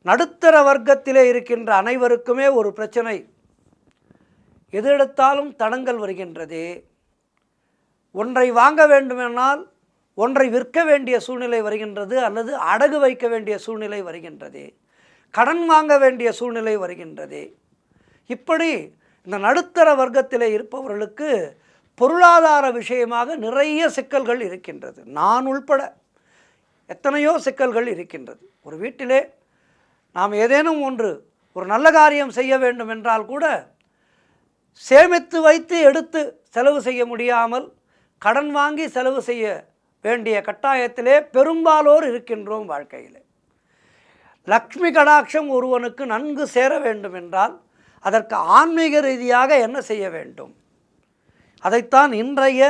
நடுத்தர வர்க்கத்திலே இருக்கின்ற அனைவருக்குமே ஒரு பிரச்சனை. எது எடுத்தாலும் தடங்கல் வருகின்றதே. ஒன்றை வாங்க வேண்டுமென்றால் ஒன்றை விற்க வேண்டிய சூழ்நிலை வருகின்றது, அல்லது அடகு வைக்க வேண்டிய சூழ்நிலை வருகின்றது, கடன் வாங்க வேண்டிய சூழ்நிலை வருகின்றது. இப்படி இந்த நடுத்தர வர்க்கத்திலே இருப்பவர்களுக்கு பொருளாதார விஷயமாக நிறைய சிக்கல்கள் இருக்கின்றது. நான் உள்பட எத்தனையோ சிக்கல்கள் இருக்கின்றது. ஒரு வீட்டிலே நாம் ஏதேனும் ஒரு நல்ல காரியம் செய்ய வேண்டும் என்றால் கூட சேமித்து வைத்து எடுத்து செலவு செய்ய முடியாமல் கடன் வாங்கி செலவு செய்ய வேண்டிய கட்டாயத்திலே பெரும்பாலோர் இருக்கின்றோம் வாழ்க்கையில். லக்ஷ்மி கடாட்சம் ஒருவனுக்கு நன்கு சேர வேண்டும் என்றால் அதற்கு ஆன்மீக ரீதியாக என்ன செய்ய வேண்டும், அதைத்தான் இன்றைய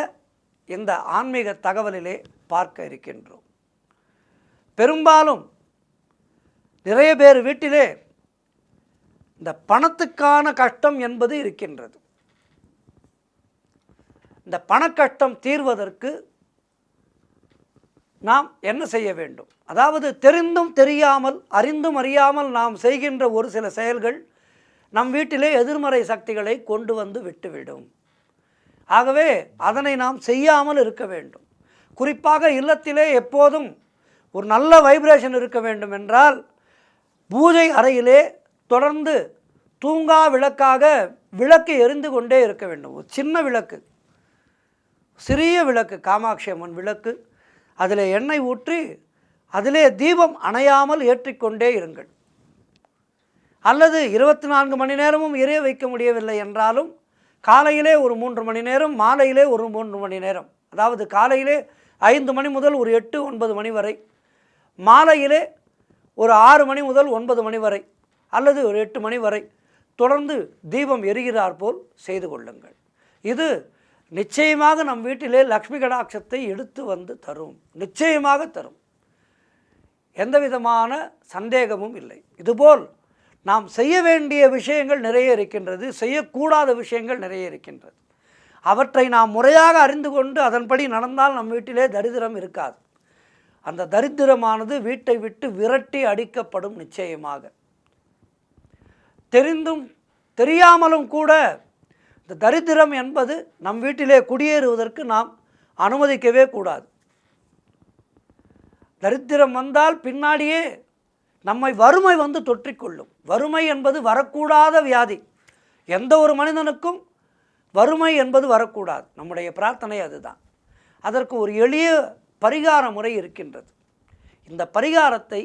இந்த ஆன்மீக தகவலிலே பார்க்க இருக்கின்றோம். பெரும்பாலும் நிறைய பேர் வீட்டிலே இந்த பணத்துக்கான கஷ்டம் என்பது இருக்கின்றது. இந்த பணக்கஷ்டம் தீர்வதற்கு நாம் என்ன செய்ய வேண்டும்? அதாவது தெரிந்தும் தெரியாமல், அறிந்தும் அறியாமல் நாம் செய்கின்ற ஒரு சில செயல்கள் நம் வீட்டிலே எதிர்மறை சக்திகளை கொண்டு வந்து விட்டுவிடும். ஆகவே அதனை நாம் செய்யாமல் இருக்க வேண்டும். குறிப்பாக இல்லத்திலே எப்போதும் ஒரு நல்ல வைப்ரேஷன் இருக்க வேண்டும் என்றால் பூஜை அறையிலே தொடர்ந்து தூங்கா விளக்காக விளக்கு எரிந்து கொண்டே இருக்க வேண்டும். ஒரு சின்ன விளக்கு, சிறிய விளக்கு, காமாட்சி அம்மன் விளக்கு, அதில் எண்ணெய் ஊற்றி அதிலே தீபம் அணையாமல் ஏற்றிக்கொண்டே இருங்கள். அல்லது 24 மணி நேரமும் எரிய வைக்க முடியவில்லை என்றாலும் காலையிலே ஒரு 3 மணி நேரம், மாலையிலே ஒரு 3 மணி நேரம், அதாவது காலையிலே 5 மணி முதல் ஒரு 8-9 மணி வரை, மாலையிலே ஒரு 6 மணி முதல் 9 மணி வரை, அல்லது ஒரு 8 மணி வரை தொடர்ந்து தீபம் எரிகிறார் போல் செய்து கொள்ளுங்கள். இது நிச்சயமாக நம் வீட்டிலே லக்ஷ்மி கடாட்சத்தை எடுத்து வந்து தரும், நிச்சயமாக தரும், எந்த விதமான சந்தேகமும் இல்லை. இதுபோல் நாம் செய்ய வேண்டிய விஷயங்கள் நிறைய இருக்கின்றது, செய்யக்கூடாத விஷயங்கள் நிறைய இருக்கின்றது. அவற்றை நாம் முறையாக அறிந்து கொண்டு அதன்படி நடந்தால் நம் வீட்டிலே தரித்திரம் இருக்காது. அந்த தரித்திரமானது வீட்டை விட்டு விரட்டி அடிக்கப்படும். நிச்சயமாக தெரிந்தும் தெரியாமலும் கூட இந்த தரித்திரம் என்பது நம் வீட்டிலே குடியேறுவதற்கு நாம் அனுமதிக்கவே கூடாது. தரித்திரம் வந்தால் பின்னாடியே நம்மை வறுமை வந்து தொற்றிக்கொள்ளும். வறுமை என்பது வரக்கூடாத வியாதி. எந்த ஒரு மனிதனுக்கும் வறுமை என்பது வரக்கூடாது. நம்முடைய பிரார்த்தனை அதுதான். அதற்கு ஒரு எளிய பரிகார முறை இருக்கின்றது. இந்த பரிகாரத்தை